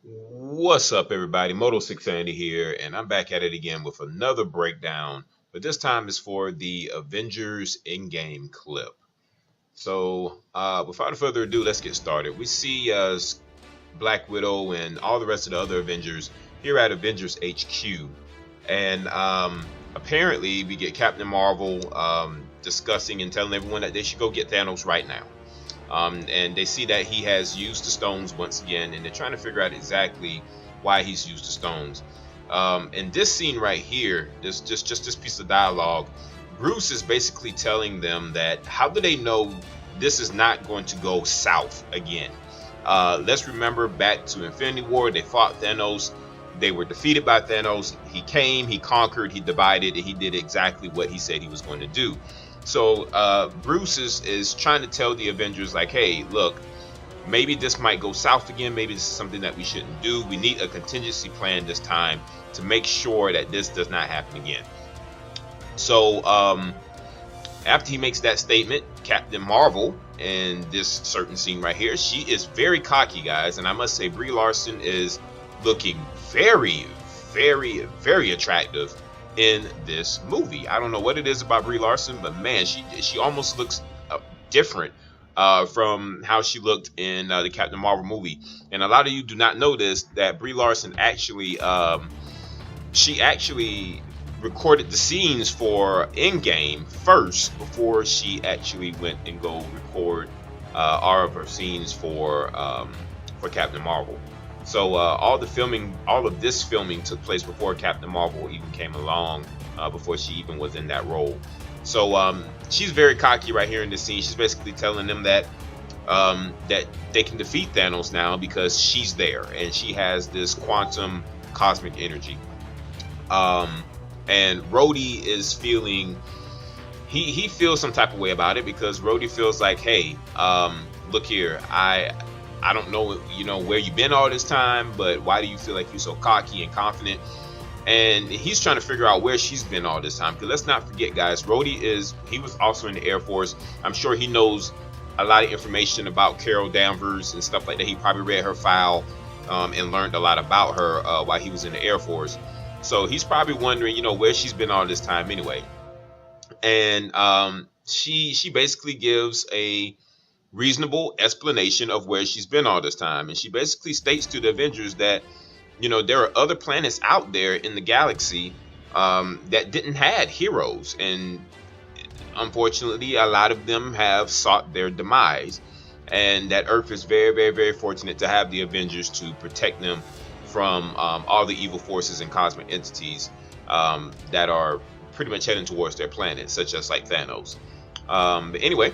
What's up, everybody? Moto6Sandy here, and I'm back at it again with another breakdown, but this time is for the Avengers Endgame clip. So, without further ado, let's get started. We see Black Widow and all the rest of the other Avengers here at Avengers HQ, and apparently we get Captain Marvel discussing and telling everyone that they should go get Thanos right now. And they see that he has used the stones once again, and they're trying to figure out exactly why he's used the stones. In this scene right here, this just this piece of dialogue, Bruce is basically telling them that how do they know this is not going to go south again? Let's remember back to Infinity War, they fought Thanos. They were defeated by Thanos. He came, he conquered, he divided, and he did exactly what he said he was going to do. So Bruce is trying to tell the Avengers, like, hey, look, maybe this might go south again. Maybe this is something that we shouldn't do. We need a contingency plan this time to make sure that this does not happen again. So after he makes that statement, Captain Marvel, in this certain scene right here, she is very cocky, guys. And I must say, Brie Larson is looking very, very, very attractive in this movie. I don't know what it is about Brie Larson, but man, she almost looks different from how she looked in the Captain Marvel movie. And a lot of you do not know this, that Brie Larson actually she actually recorded the scenes for Endgame first before she actually went and go record all of her scenes for Captain Marvel. So all of this filming took place before Captain Marvel even came along, before she even was in that role. So she's very cocky right here in this scene. She's basically telling them that that they can defeat Thanos now because she's there and she has this quantum cosmic energy. And Rhodey is feeling he feels some type of way about it because Rhodey feels like, hey, look here, I don't know, where you've been all this time, but why do you feel like you're so cocky and confident? And he's trying to figure out where she's been all this time. Because let's not forget, guys, Rhodey he was also in the Air Force. I'm sure he knows a lot of information about Carol Danvers and stuff like that. He probably read her file and learned a lot about her while he was in the Air Force. So he's probably wondering, where she's been all this time anyway. And she basically gives a reasonable explanation of where she's been all this time, and she basically states to the Avengers that there are other planets out there in the galaxy that didn't have heroes, and unfortunately a lot of them have sought their demise, and that Earth is very, very, very fortunate to have the Avengers to protect them from all the evil forces and cosmic entities that are pretty much heading towards their planet, such as like Thanos. But anyway,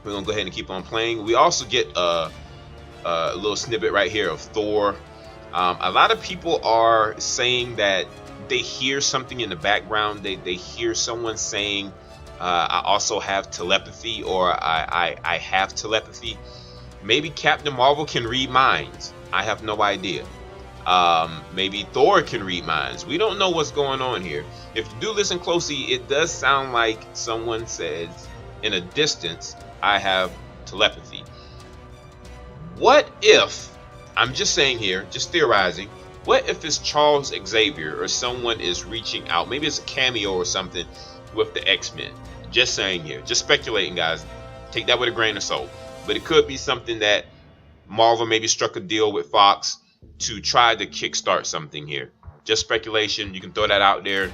we're gonna go ahead and keep on playing. We also get a little snippet right here of Thor. A lot of people are saying that they hear something in the background. They hear someone saying, I also have telepathy, or I have telepathy. Maybe Captain Marvel can read minds. I have no idea. Maybe Thor can read minds. We don't know what's going on here. If you do listen closely, it does sound like someone says in a distance, I have telepathy. What if, I'm just saying here, just theorizing, what if it's Charles Xavier or someone is reaching out? Maybe it's a cameo or something with the X-Men. Just saying here, just speculating, guys. Take that with a grain of salt. But it could be something that Marvel maybe struck a deal with Fox to try to kickstart something here. Just speculation. You can throw that out there.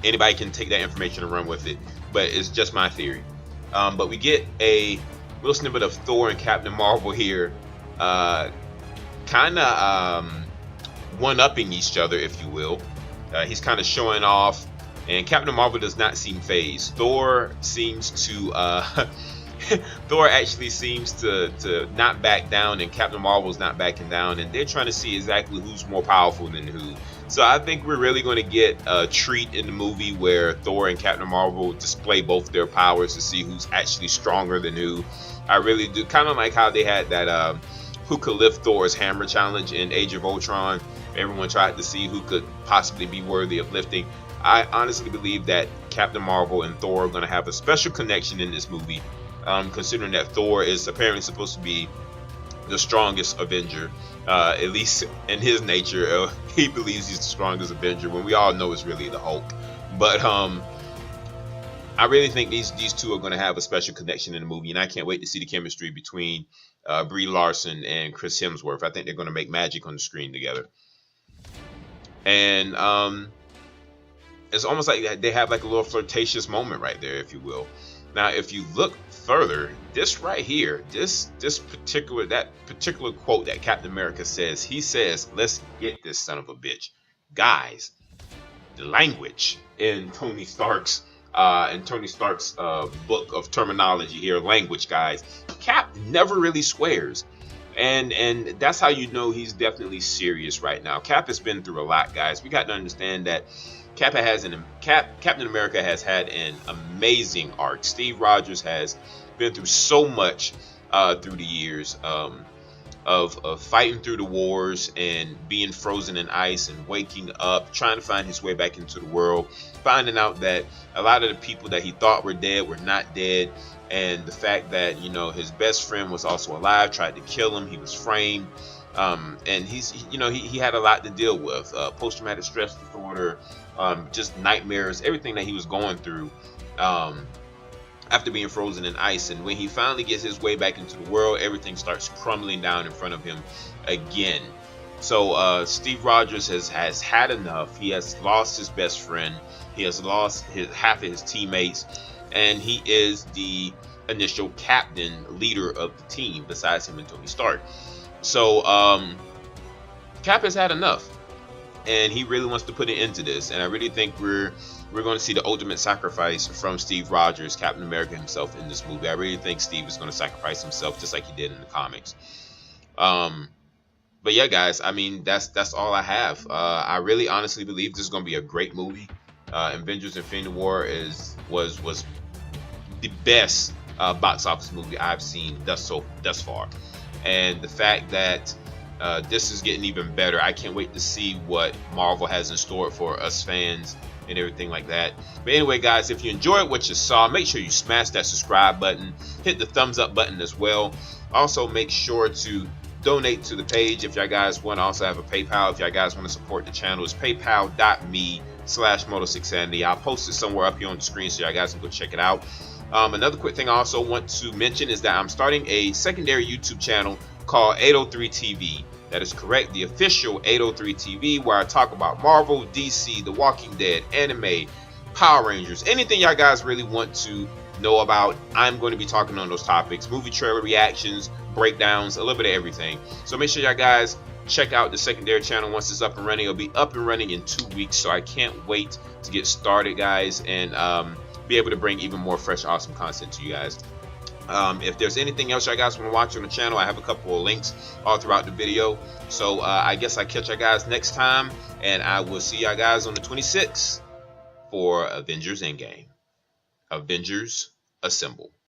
Anybody can take that information and run with it. But it's just my theory. But we get a little snippet of Thor and Captain Marvel here, kind of one-upping each other, if you will. He's kind of showing off, and Captain Marvel does not seem fazed. Thor seems to Thor actually seems to not back down, and Captain Marvel's not backing down, and they're trying to see exactly who's more powerful than who. So I think we're really going to get a treat in the movie where Thor and Captain Marvel display both their powers to see who's actually stronger than who. I really do. Kind of like how they had that who could lift Thor's hammer challenge in Age of Ultron. Everyone tried to see who could possibly be worthy of lifting. I honestly believe that Captain Marvel and Thor are going to have a special connection in this movie, considering that Thor is apparently supposed to be the strongest Avenger, at least in his nature. He believes he's the strongest Avenger when we all know it's really the Hulk. But I really think these two are going to have a special connection in the movie, and I can't wait to see the chemistry between Brie Larson and Chris Hemsworth. I think they're going to make magic on the screen together. And it's almost like they have like a little flirtatious moment right there, if you will. Now, if you look further, this right here, this particular quote that Captain America says, he says, "Let's get this son of a bitch." Guys, the language in Tony Stark's book of terminology here, language, guys. Cap never really swears. And that's how you know he's definitely serious right now. Cap has been through a lot, guys. We got to understand that Captain America has had an amazing arc. Steve Rogers has been through so much through the years of fighting through the wars and being frozen in ice and waking up, trying to find his way back into the world, finding out that a lot of the people that he thought were dead were not dead. And the fact that, you know, his best friend was also alive, tried to kill him. He was framed. And he had a lot to deal with. Post-traumatic stress disorder, just nightmares, everything that he was going through after being frozen in ice. And when he finally gets his way back into the world, everything starts crumbling down in front of him again. So Steve Rogers has had enough. He has lost his best friend. He has lost half of his teammates. And he is the initial captain, leader of the team, besides him and Tony Stark. So Cap has had enough, and he really wants to put an end to this. And I really think we're going to see the ultimate sacrifice from Steve Rogers, Captain America himself, in this movie. I really think Steve is going to sacrifice himself just like he did in the comics. But yeah, guys, I mean, that's all I have. I really honestly believe this is going to be a great movie. Avengers Infinity War was the best box office movie I've seen thus far, and the fact that this is getting even better, I can't wait to see what Marvel has in store for us fans and everything like that. But anyway, guys, if you enjoyed what you saw, make sure you smash that subscribe button, hit the thumbs up button as well. Also, make sure to donate to the page if y'all guys want. To also have a PayPal if y'all guys want to support the channel. It's paypal.me/Moto6Sanity. I'll post it somewhere up here on the screen so y'all guys can go check it out. Another quick thing I also want to mention is that I'm starting a secondary YouTube channel called 803 TV. That is correct, the official 803 TV, where I talk about Marvel, DC, The Walking Dead, anime, Power Rangers, anything y'all guys really want to know about. I'm going to be talking on those topics, movie trailer reactions, breakdowns, a little bit of everything. So make sure y'all guys check out the secondary channel once it's up and running. It'll be up and running in 2 weeks, so I can't wait to get started, guys, and be able to bring even more fresh, awesome content to you guys. If there's anything else you guys want to watch on the channel, I have a couple of links all throughout the video. So I guess I catch you guys next time, and I will see you guys on the 26th for Avengers Endgame. Avengers Assemble.